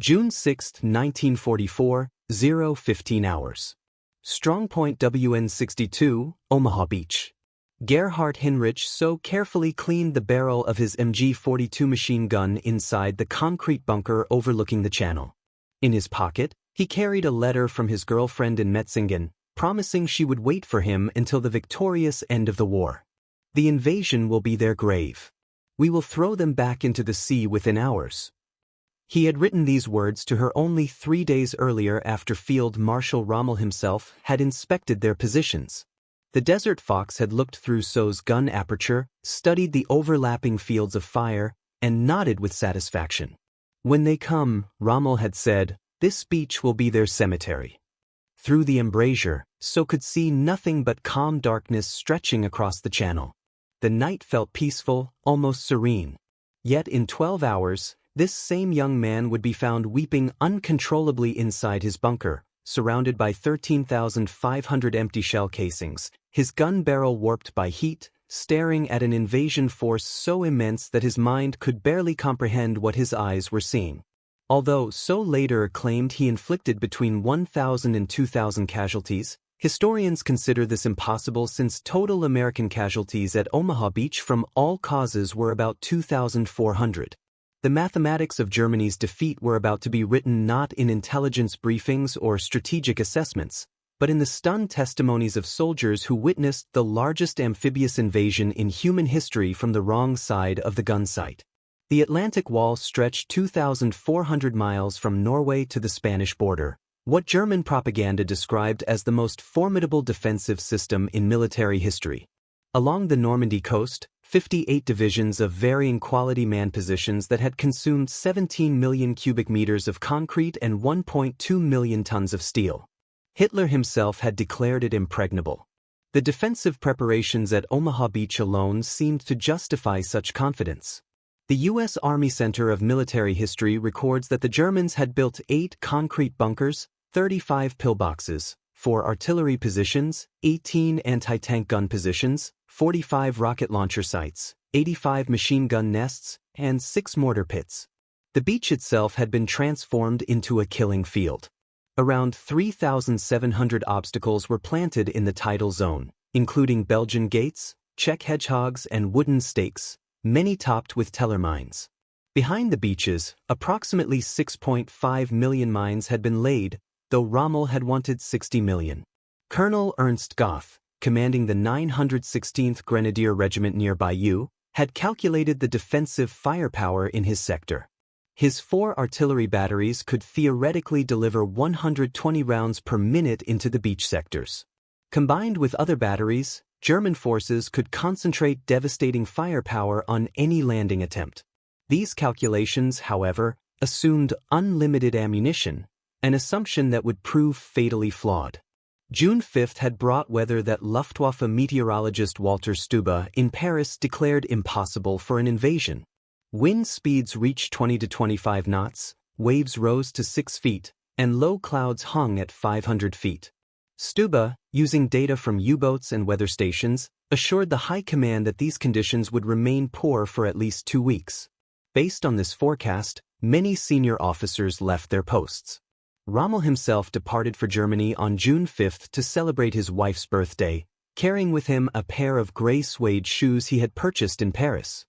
June 6, 1944, 0:15 hours. Strongpoint WN62, Omaha Beach. Gerhard Heinrich so carefully cleaned the barrel of his MG-42 machine gun inside the concrete bunker overlooking the channel. In his pocket, he carried a letter from his girlfriend in Metzingen, promising she would wait for him until the victorious end of the war. The invasion will be their grave. We will throw them back into the sea within hours. He had written these words to her only 3 days earlier after Field Marshal Rommel himself had inspected their positions. The Desert Fox had looked through So's gun aperture, studied the overlapping fields of fire, and nodded with satisfaction. When they come, Rommel had said, this beach will be their cemetery. Through the embrasure, So could see nothing but calm darkness stretching across the channel. The night felt peaceful, almost serene. Yet in 12 hours, this same young man would be found weeping uncontrollably inside his bunker, surrounded by 13,500 empty shell casings, his gun barrel warped by heat, staring at an invasion force so immense that his mind could barely comprehend what his eyes were seeing. Although So later claimed he inflicted between 1,000 and 2,000 casualties, historians consider this impossible since total American casualties at Omaha Beach from all causes were about 2,400. The mathematics of Germany's defeat were about to be written not in intelligence briefings or strategic assessments, but in the stunned testimonies of soldiers who witnessed the largest amphibious invasion in human history from the wrong side of the gun sight. The Atlantic Wall stretched 2,400 miles from Norway to the Spanish border, what German propaganda described as the most formidable defensive system in military history. Along the Normandy coast, 58 divisions of varying quality man positions that had consumed 17 million cubic meters of concrete and 1.2 million tons of steel. Hitler himself had declared it impregnable. The defensive preparations at Omaha Beach alone seemed to justify such confidence. The U.S. Army Center of Military History records that the Germans had built 8 concrete bunkers, 35 pillboxes, 4 artillery positions, 18 anti-tank gun positions, 45 rocket launcher sites, 85 machine gun nests, and 6 mortar pits. The beach itself had been transformed into a killing field. Around 3,700 obstacles were planted in the tidal zone, including Belgian gates, Czech hedgehogs, and wooden stakes, many topped with teller mines. Behind the beaches, approximately 6.5 million mines had been laid, though Rommel had wanted 60 million. Colonel Ernst Goff, commanding the 916th Grenadier Regiment near Bayeux, had calculated the defensive firepower in his sector. His 4 artillery batteries could theoretically deliver 120 rounds per minute into the beach sectors. Combined with other batteries, German forces could concentrate devastating firepower on any landing attempt. These calculations, however, assumed unlimited ammunition, an assumption that would prove fatally flawed. June 5 had brought weather that Luftwaffe meteorologist Walter Stube in Paris declared impossible for an invasion. Wind speeds reached 20 to 25 knots, waves rose to 6 feet, and low clouds hung at 500 feet. Stube, using data from U-boats and weather stations, assured the High Command that these conditions would remain poor for at least 2 weeks. Based on this forecast, many senior officers left their posts. Rommel himself departed for Germany on June 5 to celebrate his wife's birthday, carrying with him a pair of gray suede shoes he had purchased in Paris.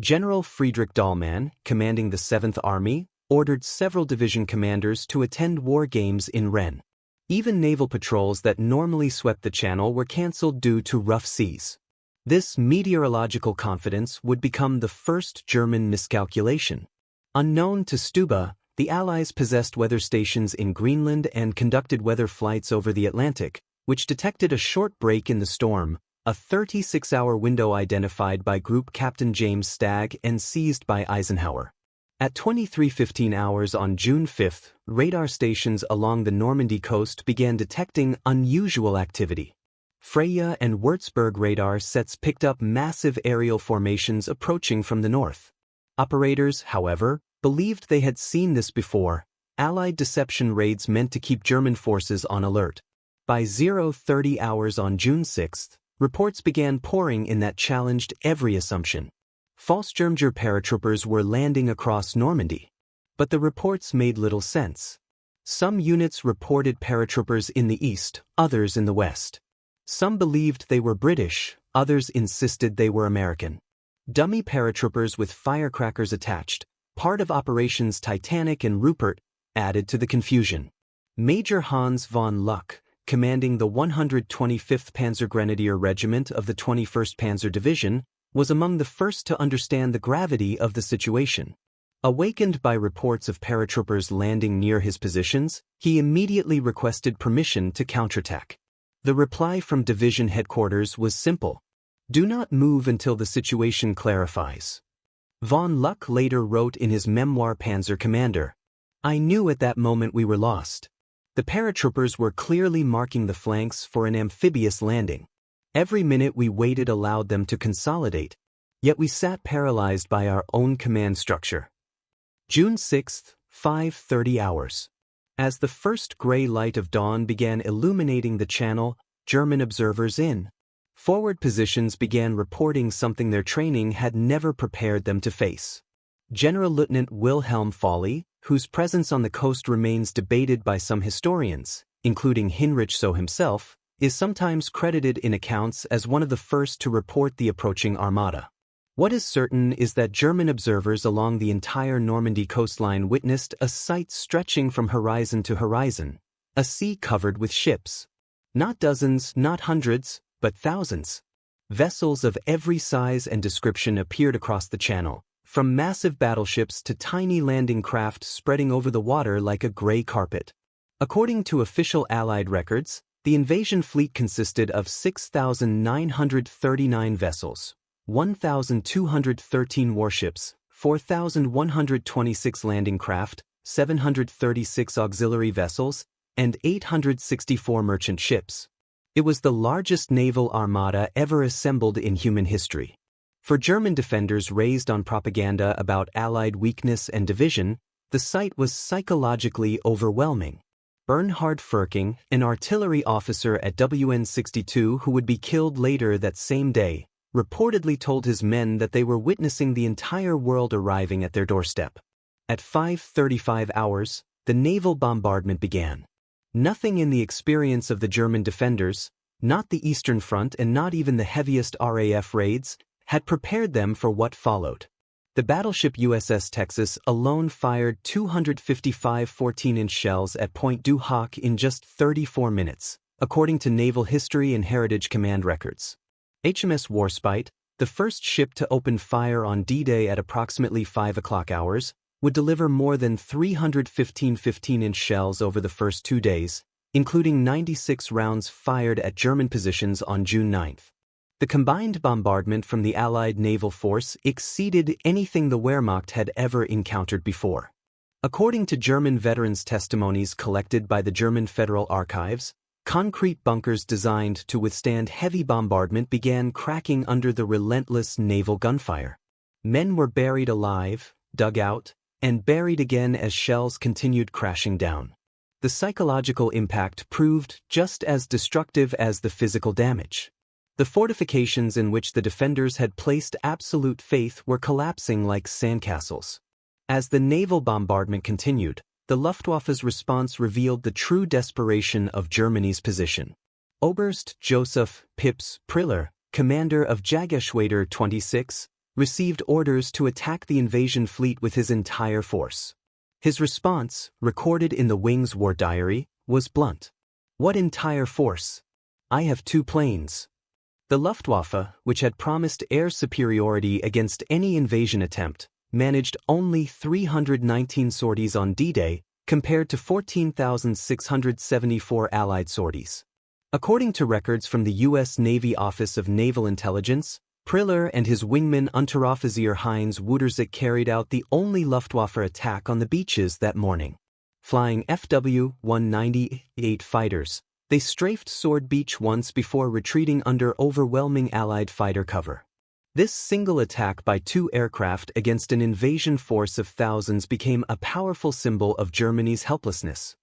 General Friedrich Dahlmann, commanding the 7th Army, ordered several division commanders to attend war games in Rennes. Even naval patrols that normally swept the channel were cancelled due to rough seas. This meteorological confidence would become the first German miscalculation. Unknown to Stube, the Allies possessed weather stations in Greenland and conducted weather flights over the Atlantic, which detected a short break in the storm, a 36-hour window identified by Group Captain James Stagg and seized by Eisenhower. At 23:15 hours on June 5, radar stations along the Normandy coast began detecting unusual activity. Freya and Würzburg radar sets picked up massive aerial formations approaching from the north. Operators, however, believed they had seen this before. Allied deception raids meant to keep German forces on alert. By 0:30 hours on June 6, reports began pouring in that challenged every assumption. False German paratroopers were landing across Normandy. But the reports made little sense. Some units reported paratroopers in the east, others in the west. Some believed they were British, others insisted they were American. Dummy paratroopers with firecrackers attached, part of Operations Titanic and Rupert, added to the confusion. Major Hans von Luck, commanding the 125th Panzergrenadier Regiment of the 21st Panzer Division, was among the first to understand the gravity of the situation. Awakened by reports of paratroopers landing near his positions, he immediately requested permission to counterattack. The reply from division headquarters was simple: do not move until the situation clarifies. Von Luck later wrote in his memoir Panzer Commander, "I knew at that moment we were lost. The paratroopers were clearly marking the flanks for an amphibious landing. Every minute we waited allowed them to consolidate, yet we sat paralyzed by our own command structure." June 6, 5:30 hours. As the first gray light of dawn began illuminating the channel, German observers in forward positions began reporting something their training had never prepared them to face. General Lieutenant Wilhelm Folly, whose presence on the coast remains debated by some historians, including Heinrich Severloh himself, is sometimes credited in accounts as one of the first to report the approaching armada. What is certain is that German observers along the entire Normandy coastline witnessed a sight stretching from horizon to horizon, a sea covered with ships. Not dozens, not hundreds, but thousands. Vessels of every size and description appeared across the channel, from massive battleships to tiny landing craft spreading over the water like a gray carpet. According to official Allied records, the invasion fleet consisted of 6,939 vessels, 1,213 warships, 4,126 landing craft, 736 auxiliary vessels, and 864 merchant ships. It was the largest naval armada ever assembled in human history. For German defenders raised on propaganda about Allied weakness and division, the sight was psychologically overwhelming. Bernhard Furking, an artillery officer at WN-62 who would be killed later that same day, reportedly told his men that they were witnessing the entire world arriving at their doorstep. At 5:35 hours, the naval bombardment began. Nothing in the experience of the German defenders, not the Eastern Front and not even the heaviest RAF raids, had prepared them for what followed. The battleship USS Texas alone fired 255 14-inch shells at Point du Hoc in just 34 minutes, according to Naval History and Heritage Command records. HMS Warspite, the first ship to open fire on D-Day at approximately 5 o'clock hours, would deliver more than 315 15-inch shells over the first 2 days, including 96 rounds fired at German positions on June 9. The combined bombardment from the Allied naval force exceeded anything the Wehrmacht had ever encountered before. According to German veterans' testimonies collected by the German Federal Archives, concrete bunkers designed to withstand heavy bombardment began cracking under the relentless naval gunfire. Men were buried alive, dug out, and buried again as shells continued crashing down. The psychological impact proved just as destructive as the physical damage. The fortifications in which the defenders had placed absolute faith were collapsing like sandcastles. As the naval bombardment continued, the Luftwaffe's response revealed the true desperation of Germany's position. Oberst Joseph Pips Priller, commander of Jägerschwader 26, received orders to attack the invasion fleet with his entire force. His response, recorded in the Wing's war diary, was blunt. "What entire force? I have 2 planes." The Luftwaffe, which had promised air superiority against any invasion attempt, managed only 319 sorties on D-Day, compared to 14,674 Allied sorties. According to records from the U.S. Navy Office of Naval Intelligence, Priller and his wingman Unteroffizier Heinz Wudersick carried out the only Luftwaffe attack on the beaches that morning. Flying FW-198 fighters, they strafed Sword Beach once before retreating under overwhelming Allied fighter cover. This single attack by 2 aircraft against an invasion force of thousands became a powerful symbol of Germany's helplessness.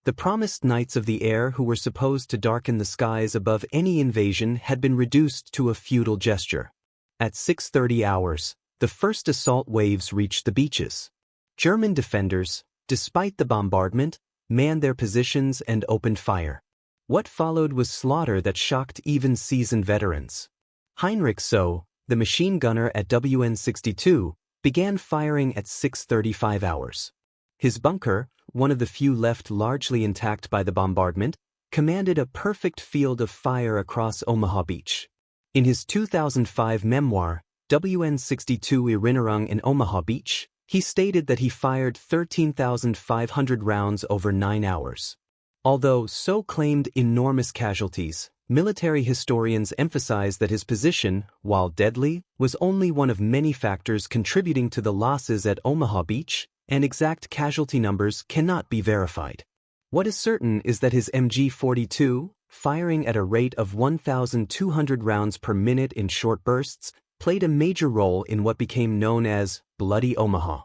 The promised knights of the air who were supposed to darken the skies above any invasion had been reduced to a futile gesture. At 6:30 hours, the first assault waves reached the beaches. German defenders, despite the bombardment, manned their positions and opened fire. What followed was slaughter that shocked even seasoned veterans. Heinrich Severloh, the machine gunner at WN-62, began firing at 6:35 hours. His bunker, one of the few left largely intact by the bombardment, commanded a perfect field of fire across Omaha Beach. In his 2005 memoir, WN-62 Erinnerung in Omaha Beach, he stated that he fired 13,500 rounds over 9 hours. Although Severloh claimed enormous casualties, military historians emphasize that his position, while deadly, was only one of many factors contributing to the losses at Omaha Beach, and exact casualty numbers cannot be verified. What is certain is that his MG-42, firing at a rate of 1,200 rounds per minute in short bursts, played a major role in what became known as Bloody Omaha.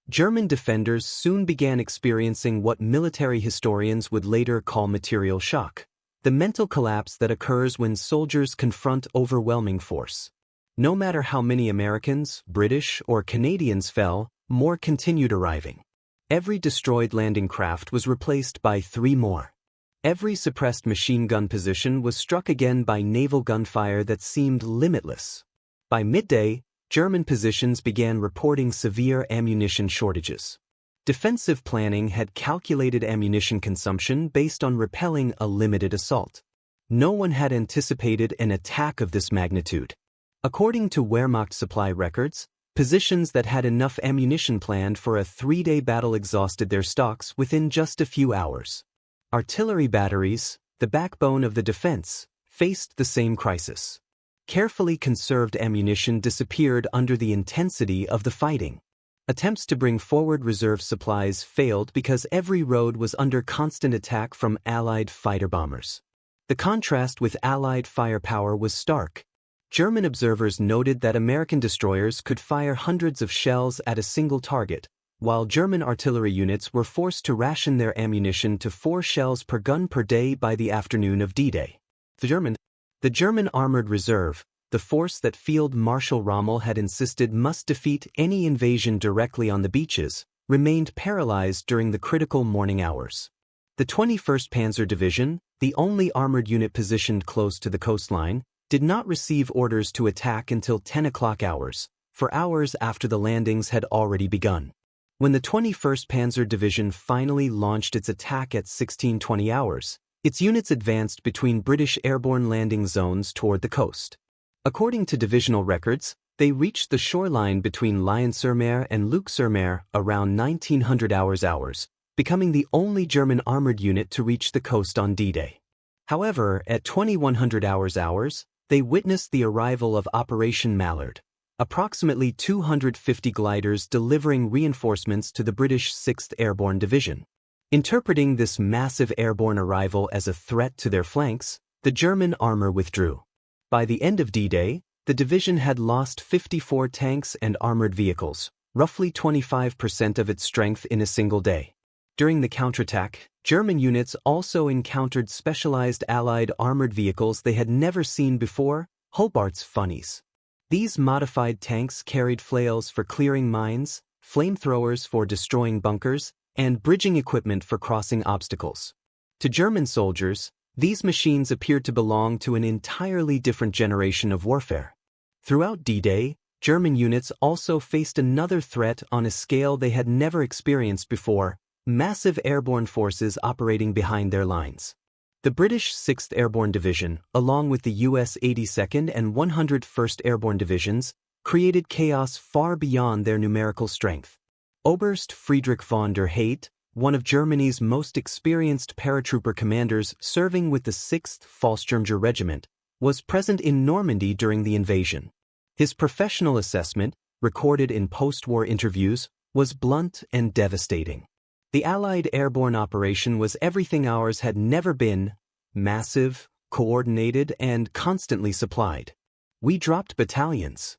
German defenders soon began experiencing what military historians would later call material shock, the mental collapse that occurs when soldiers confront overwhelming force. No matter how many Americans, British, or Canadians fell, more continued arriving. Every destroyed landing craft was replaced by 3 more. Every suppressed machine gun position was struck again by naval gunfire that seemed limitless. By midday, German positions began reporting severe ammunition shortages. Defensive planning had calculated ammunition consumption based on repelling a limited assault. No one had anticipated an attack of this magnitude. According to Wehrmacht supply records, positions that had enough ammunition planned for a 3-day battle exhausted their stocks within just a few hours. Artillery batteries, the backbone of the defense, faced the same crisis. Carefully conserved ammunition disappeared under the intensity of the fighting. Attempts to bring forward reserve supplies failed because every road was under constant attack from Allied fighter bombers. The contrast with Allied firepower was stark. German observers noted that American destroyers could fire hundreds of shells at a single target, while German artillery units were forced to ration their ammunition to 4 shells per gun per day by the afternoon of D-Day. The German Armored Reserve, the force that Field Marshal Rommel had insisted must defeat any invasion directly on the beaches, remained paralyzed during the critical morning hours. The 21st Panzer Division, the only armored unit positioned close to the coastline, did not receive orders to attack until 10 o'clock hours, for hours after the landings had already begun. When the 21st Panzer Division finally launched its attack at 16:20 hours, its units advanced between British airborne landing zones toward the coast. According to divisional records, they reached the shoreline between Lyon-sur-Mer and Luc-sur-Mer around 1900 hours, becoming the only German armored unit to reach the coast on D-Day. However, at 2100 hours, they witnessed the arrival of Operation Mallard, approximately 250 gliders delivering reinforcements to the British 6th Airborne Division. Interpreting this massive airborne arrival as a threat to their flanks, the German armor withdrew. By the end of D-Day, the division had lost 54 tanks and armored vehicles, roughly 25% of its strength in a single day. During the counterattack, German units also encountered specialized Allied armored vehicles they had never seen before, Hobart's funnies. These modified tanks carried flails for clearing mines, flamethrowers for destroying bunkers, and bridging equipment for crossing obstacles. To German soldiers, these machines appeared to belong to an entirely different generation of warfare. Throughout D-Day, German units also faced another threat on a scale they had never experienced before: massive airborne forces operating behind their lines. The British 6th Airborne Division, along with the US 82nd and 101st Airborne Divisions, created chaos far beyond their numerical strength. Oberst Friedrich von der Heydte, one of Germany's most experienced paratrooper commanders serving with the 6th Fallschirmjäger Regiment, was present in Normandy during the invasion. His professional assessment, recorded in post-war interviews, was blunt and devastating. The Allied airborne operation was everything ours had never been: massive, coordinated, and constantly supplied. We dropped battalions.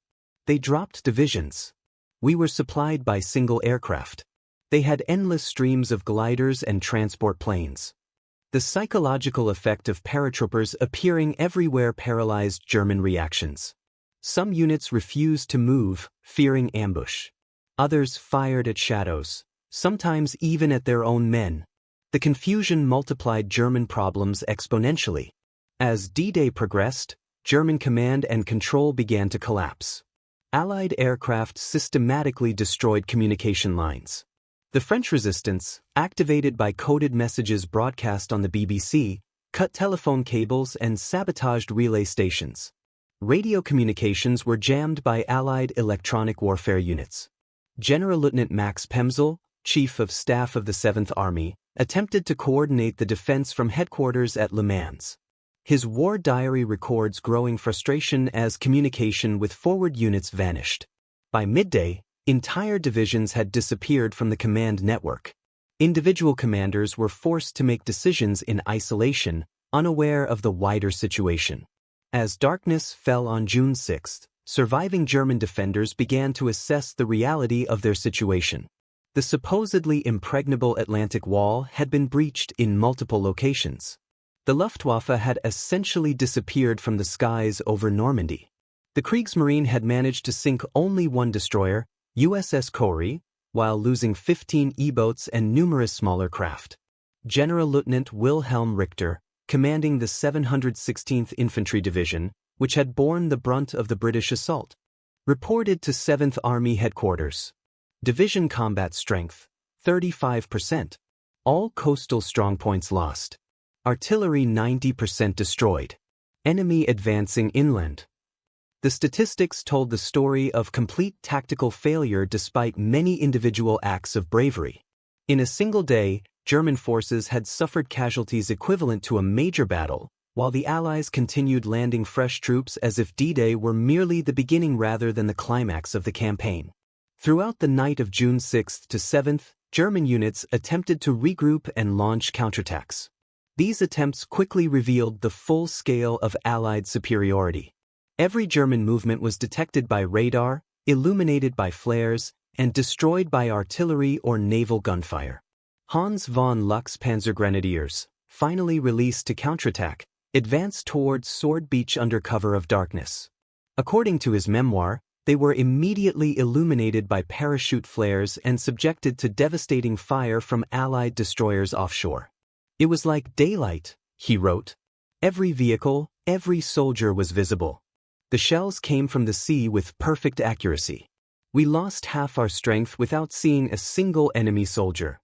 They dropped divisions. We were supplied by single aircraft. They had endless streams of gliders and transport planes. The psychological effect of paratroopers appearing everywhere paralyzed German reactions. Some units refused to move, fearing ambush. Others fired at shadows, sometimes even at their own men. The confusion multiplied German problems exponentially. As D-Day progressed, German command and control began to collapse. Allied aircraft systematically destroyed communication lines. The French resistance, activated by coded messages broadcast on the BBC, cut telephone cables and sabotaged relay stations. Radio communications were jammed by Allied electronic warfare units. General Lieutenant Max Pemsel, Chief of Staff of the 7th Army, attempted to coordinate the defense from headquarters at Le Mans. His war diary records growing frustration as communication with forward units vanished. By midday, entire divisions had disappeared from the command network. Individual commanders were forced to make decisions in isolation, unaware of the wider situation. As darkness fell on June 6, surviving German defenders began to assess the reality of their situation. The supposedly impregnable Atlantic Wall had been breached in multiple locations. The Luftwaffe had essentially disappeared from the skies over Normandy. The Kriegsmarine had managed to sink only one destroyer, USS Corrie, while losing 15 E-boats and numerous smaller craft. General Lieutenant Wilhelm Richter, commanding the 716th Infantry Division, which had borne the brunt of the British assault, reported to 7th Army Headquarters. Division combat strength, 35%. All coastal strongpoints lost. Artillery 90% destroyed. Enemy advancing inland. The statistics told the story of complete tactical failure despite many individual acts of bravery. In a single day, German forces had suffered casualties equivalent to a major battle, while the Allies continued landing fresh troops as if D-Day were merely the beginning rather than the climax of the campaign. Throughout the night of June 6 to 7, German units attempted to regroup and launch counterattacks. These attempts quickly revealed the full scale of Allied superiority. Every German movement was detected by radar, illuminated by flares, and destroyed by artillery or naval gunfire. Hans von Luck's Panzergrenadiers, finally released to counterattack, advanced towards Sword Beach under cover of darkness. According to his memoir, they were immediately illuminated by parachute flares and subjected to devastating fire from Allied destroyers offshore. It was like daylight, he wrote. Every vehicle, every soldier was visible. The shells came from the sea with perfect accuracy. We lost half our strength without seeing a single enemy soldier.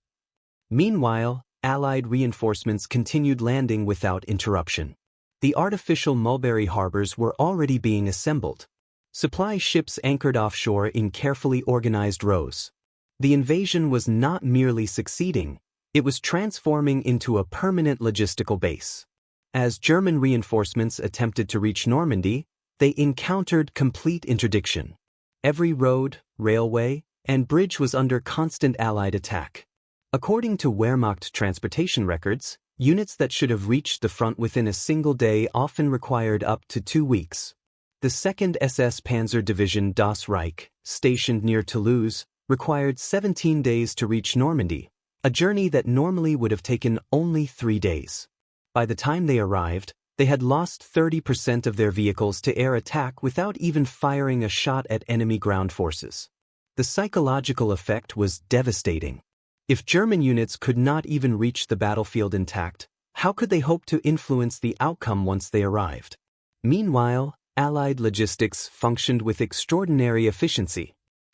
Meanwhile, Allied reinforcements continued landing without interruption. The artificial mulberry harbors were already being assembled. Supply ships anchored offshore in carefully organized rows. The invasion was not merely succeeding, it was transforming into a permanent logistical base. As German reinforcements attempted to reach Normandy, they encountered complete interdiction. Every road, railway, and bridge was under constant Allied attack. According to Wehrmacht transportation records, units that should have reached the front within a single day often required up to 2 weeks. The 2nd SS Panzer Division Das Reich, stationed near Toulouse, required 17 days to reach Normandy, a journey that normally would have taken only 3 days. By the time they arrived, they had lost 30% of their vehicles to air attack without even firing a shot at enemy ground forces. The psychological effect was devastating. If German units could not even reach the battlefield intact, how could they hope to influence the outcome once they arrived? Meanwhile, Allied logistics functioned with extraordinary efficiency.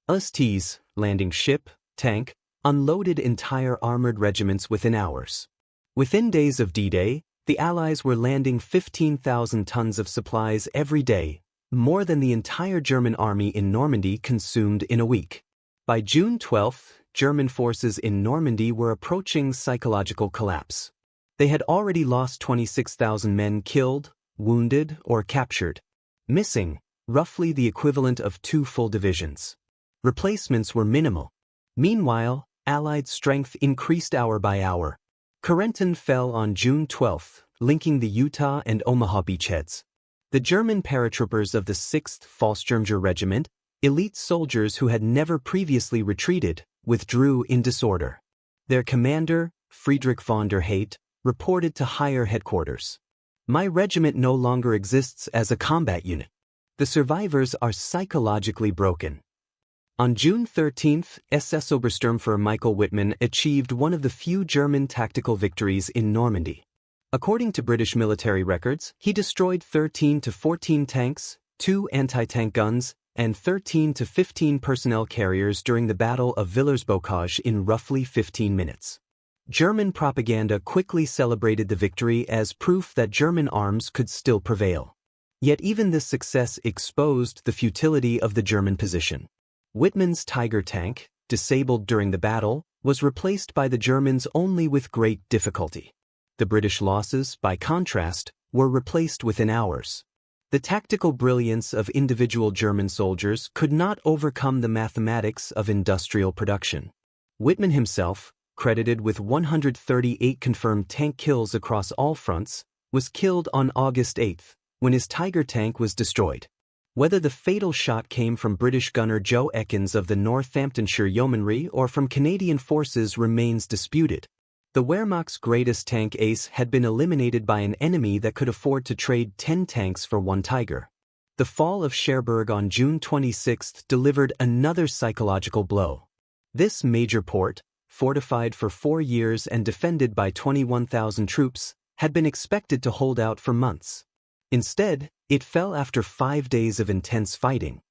USTs, landing ship, tank, unloaded entire armored regiments within hours. Within days of D-Day, the Allies were landing 15,000 tons of supplies every day, more than the entire German army in Normandy consumed in a week. By June 12, German forces in Normandy were approaching psychological collapse. They had already lost 26,000 men killed, wounded, or captured. Missing, roughly the equivalent of 2 full divisions. Replacements were minimal. Meanwhile, Allied strength increased hour by hour. Corentin fell on June 12, linking the Utah and Omaha beachheads. The German paratroopers of the 6th Fallschirmjäger Regiment, elite soldiers who had never previously retreated, withdrew in disorder. Their commander, Friedrich von der Heydte, reported to higher headquarters. My regiment no longer exists as a combat unit. The survivors are psychologically broken. On June 13, SS Obersturmführer Michael Wittmann achieved one of the few German tactical victories in Normandy. According to British military records, he destroyed 13 to 14 tanks, 2 anti-tank guns, and 13 to 15 personnel carriers during the Battle of Villers Bocage in roughly 15 minutes. German propaganda quickly celebrated the victory as proof that German arms could still prevail. Yet even this success exposed the futility of the German position. Wittmann's Tiger tank, disabled during the battle, was replaced by the Germans only with great difficulty. The British losses, by contrast, were replaced within hours. The tactical brilliance of individual German soldiers could not overcome the mathematics of industrial production. Wittmann himself, credited with 138 confirmed tank kills across all fronts, was killed on August 8, when his Tiger tank was destroyed. Whether the fatal shot came from British gunner Joe Ekins of the Northamptonshire Yeomanry or from Canadian forces remains disputed. The Wehrmacht's greatest tank ace had been eliminated by an enemy that could afford to trade 10 tanks for one Tiger. The fall of Cherbourg on June 26 delivered another psychological blow. This major port, fortified for 4 years and defended by 21,000 troops, had been expected to hold out for months. Instead, it fell after 5 days of intense fighting.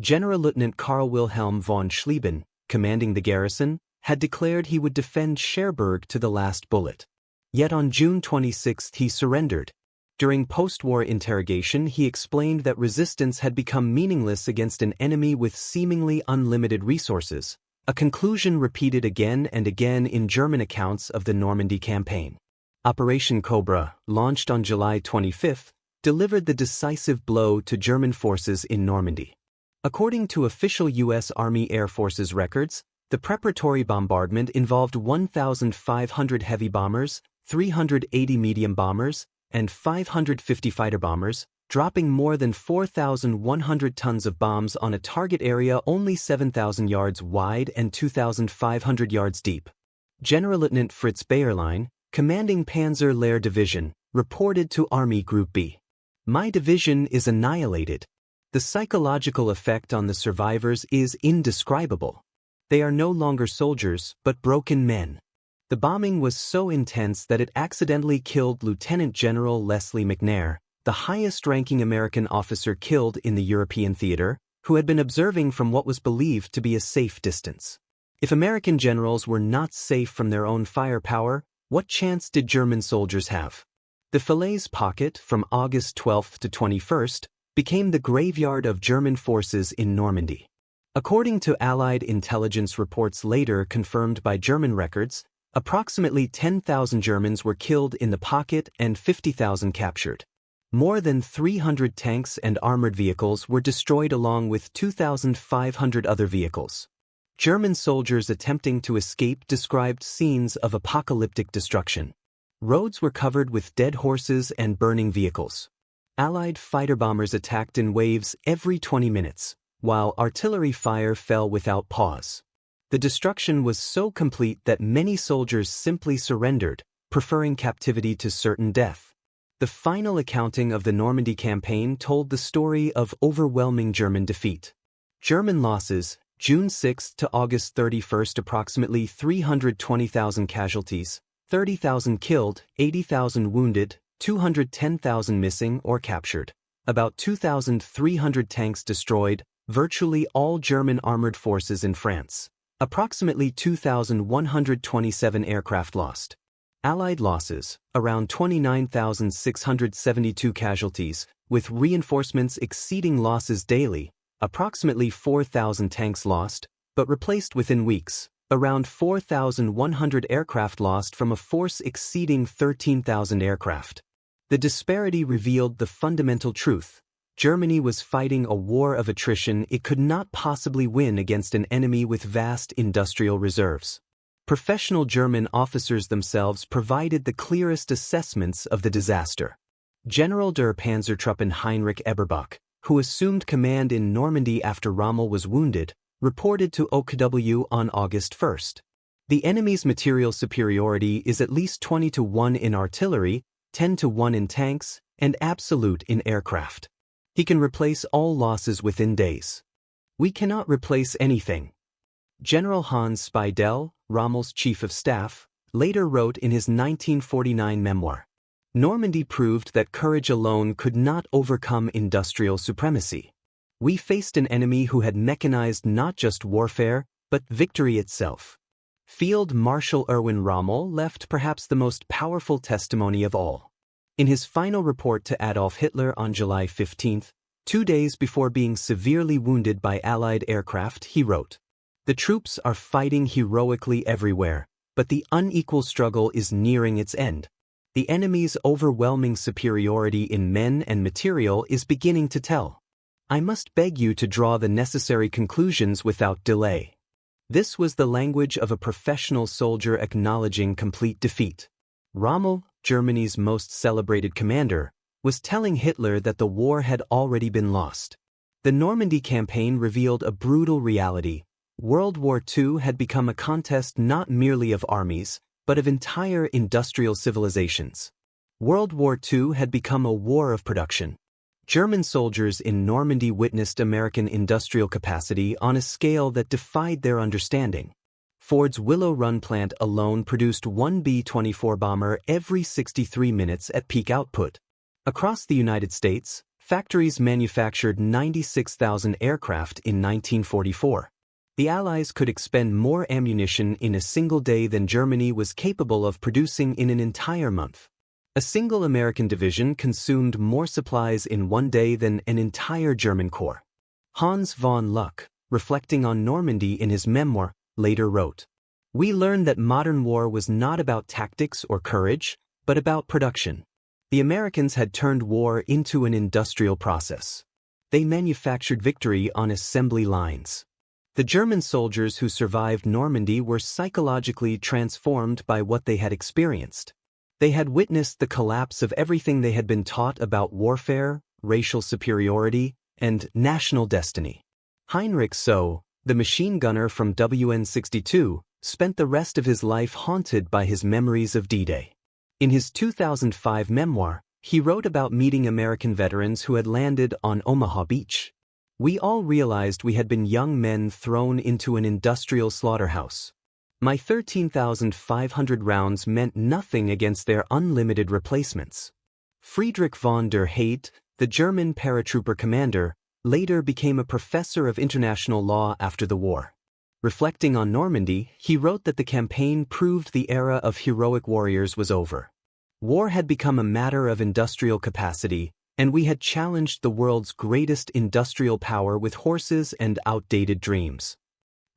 General-Lieutenant Karl Wilhelm von Schlieben, commanding the garrison, had declared he would defend Cherbourg to the last bullet. Yet on June 26 he surrendered. During post-war interrogation he explained that resistance had become meaningless against an enemy with seemingly unlimited resources, a conclusion repeated again and again in German accounts of the Normandy campaign. Operation Cobra, launched on July 25, delivered the decisive blow to German forces in Normandy. According to official U.S. Army Air Forces records, the preparatory bombardment involved 1,500 heavy bombers, 380 medium bombers, and 550 fighter bombers, dropping more than 4,100 tons of bombs on a target area only 7,000 yards wide and 2,500 yards deep. General-Lieutenant Fritz Bayerlein, commanding Panzer Lehr Division, reported to Army Group B. "My division is annihilated. The psychological effect on the survivors is indescribable. They are no longer soldiers, but broken men." The bombing was so intense that it accidentally killed Lieutenant General Leslie McNair, the highest-ranking American officer killed in the European theater, who had been observing from what was believed to be a safe distance. If American generals were not safe from their own firepower, what chance did German soldiers have? The Falaise Pocket, from August 12 to 21, became the graveyard of German forces in Normandy. According to Allied intelligence reports later confirmed by German records, approximately 10,000 Germans were killed in the pocket and 50,000 captured. More than 300 tanks and armored vehicles were destroyed along with 2,500 other vehicles. German soldiers attempting to escape described scenes of apocalyptic destruction. Roads were covered with dead horses and burning vehicles. Allied fighter bombers attacked in waves every 20 minutes, while artillery fire fell without pause. The destruction was so complete that many soldiers simply surrendered, preferring captivity to certain death. The final accounting of the Normandy campaign told the story of overwhelming German defeat. German losses, June 6 to August 31, approximately 320,000 casualties, 30,000 killed, 80,000 wounded, 210,000 missing or captured, about 2,300 tanks destroyed, virtually all German armored forces in France, approximately 2,127 aircraft lost. Allied losses, around 29,672 casualties, with reinforcements exceeding losses daily, approximately 4,000 tanks lost, but replaced within weeks. Around 4,100 aircraft lost from a force exceeding 13,000 aircraft. The disparity revealed the fundamental truth. Germany was fighting a war of attrition it could not possibly win against an enemy with vast industrial reserves. Professional German officers themselves provided the clearest assessments of the disaster. General der Panzertruppen Heinrich Eberbach, who assumed command in Normandy after Rommel was wounded, reported to OKW on August 1. The enemy's material superiority is at least 20 to 1 in artillery, 10 to 1 in tanks, and absolute in aircraft. He can replace all losses within days. We cannot replace anything. General Hans Speidel, Rommel's chief of staff, later wrote in his 1949 memoir, "Normandy proved that courage alone could not overcome industrial supremacy. We faced an enemy who had mechanized not just warfare, but victory itself." Field Marshal Erwin Rommel left perhaps the most powerful testimony of all. In his final report to Adolf Hitler on July 15, 2 days before being severely wounded by Allied aircraft, he wrote, "The troops are fighting heroically everywhere, but the unequal struggle is nearing its end. The enemy's overwhelming superiority in men and material is beginning to tell. I must beg you to draw the necessary conclusions without delay." This was the language of a professional soldier acknowledging complete defeat. Rommel, Germany's most celebrated commander, was telling Hitler that the war had already been lost. The Normandy campaign revealed a brutal reality. World War II had become a contest not merely of armies, but of entire industrial civilizations. World War II had become a war of production. German soldiers in Normandy witnessed American industrial capacity on a scale that defied their understanding. Ford's Willow Run plant alone produced one B-24 bomber every 63 minutes at peak output. Across the United States, factories manufactured 96,000 aircraft in 1944. The Allies could expend more ammunition in a single day than Germany was capable of producing in an entire month. A single American division consumed more supplies in one day than an entire German corps. Hans von Luck, reflecting on Normandy in his memoir, later wrote, "We learned that modern war was not about tactics or courage, but about production. The Americans had turned war into an industrial process. They manufactured victory on assembly lines." The German soldiers who survived Normandy were psychologically transformed by what they had experienced. They had witnessed the collapse of everything they had been taught about warfare, racial superiority, and national destiny. Heinrich Severloh, the machine gunner from WN62, spent the rest of his life haunted by his memories of D-Day. In his 2005 memoir, he wrote about meeting American veterans who had landed on Omaha Beach. "We all realized we had been young men thrown into an industrial slaughterhouse. My 13,500 rounds meant nothing against their unlimited replacements." Friedrich von der Heydte, the German paratrooper commander, later became a professor of international law after the war. Reflecting on Normandy, he wrote that the campaign proved the era of heroic warriors was over. War had become a matter of industrial capacity, and we had challenged the world's greatest industrial power with horses and outdated dreams.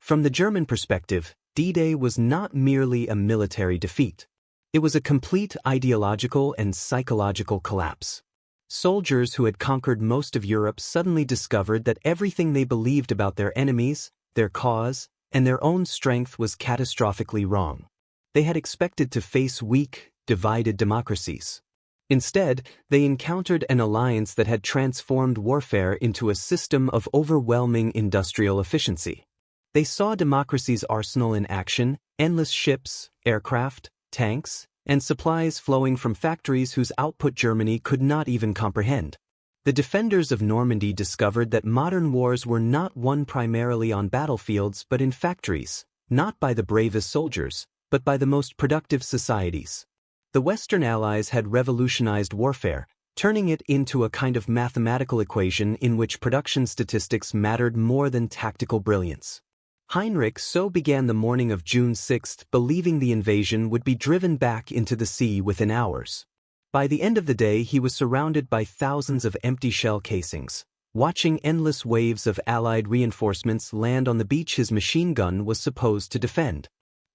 From the German perspective, D-Day was not merely a military defeat. It was a complete ideological and psychological collapse. Soldiers who had conquered most of Europe suddenly discovered that everything they believed about their enemies, their cause, and their own strength was catastrophically wrong. They had expected to face weak, divided democracies. Instead, they encountered an alliance that had transformed warfare into a system of overwhelming industrial efficiency. They saw democracy's arsenal in action, endless ships, aircraft, tanks, and supplies flowing from factories whose output Germany could not even comprehend. The defenders of Normandy discovered that modern wars were not won primarily on battlefields but in factories, not by the bravest soldiers, but by the most productive societies. The Western Allies had revolutionized warfare, turning it into a kind of mathematical equation in which production statistics mattered more than tactical brilliance. Heinrich so began the morning of June 6, believing the invasion would be driven back into the sea within hours. By the end of the day, he was surrounded by thousands of empty shell casings. Watching endless waves of Allied reinforcements land on the beach his machine gun was supposed to defend.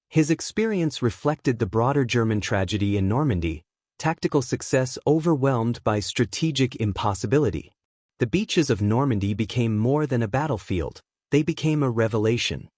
His experience reflected the broader German tragedy in Normandy, tactical success overwhelmed by strategic impossibility. The beaches of Normandy became more than a battlefield. They became a revelation.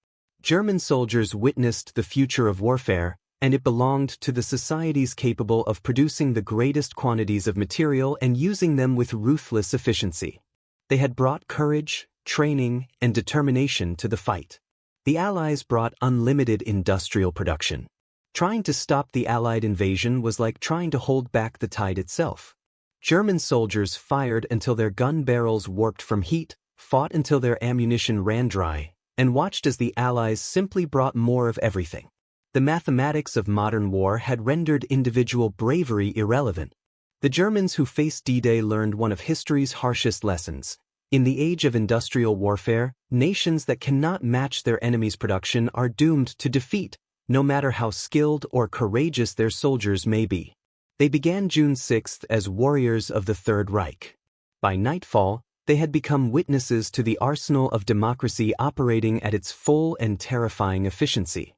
German soldiers witnessed the future of warfare, and it belonged to the societies capable of producing the greatest quantities of material and using them with ruthless efficiency. They had brought courage, training, and determination to the fight. The Allies brought unlimited industrial production. Trying to stop the Allied invasion was like trying to hold back the tide itself. German soldiers fired until their gun barrels warped from heat, fought until their ammunition ran dry, and watched as the Allies simply brought more of everything. The mathematics of modern war had rendered individual bravery irrelevant. The Germans who faced D-Day learned one of history's harshest lessons. In the age of industrial warfare, nations that cannot match their enemy's production are doomed to defeat, no matter how skilled or courageous their soldiers may be. They began June 6 as warriors of the Third Reich. By nightfall, they had become witnesses to the arsenal of democracy operating at its full and terrifying efficiency.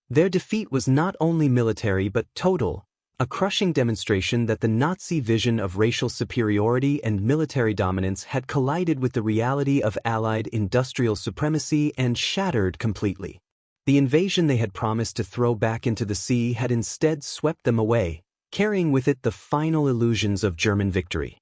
Their defeat was not only military but total, a crushing demonstration that the Nazi vision of racial superiority and military dominance had collided with the reality of Allied industrial supremacy and shattered completely. The invasion they had promised to throw back into the sea had instead swept them away, carrying with it the final illusions of German victory.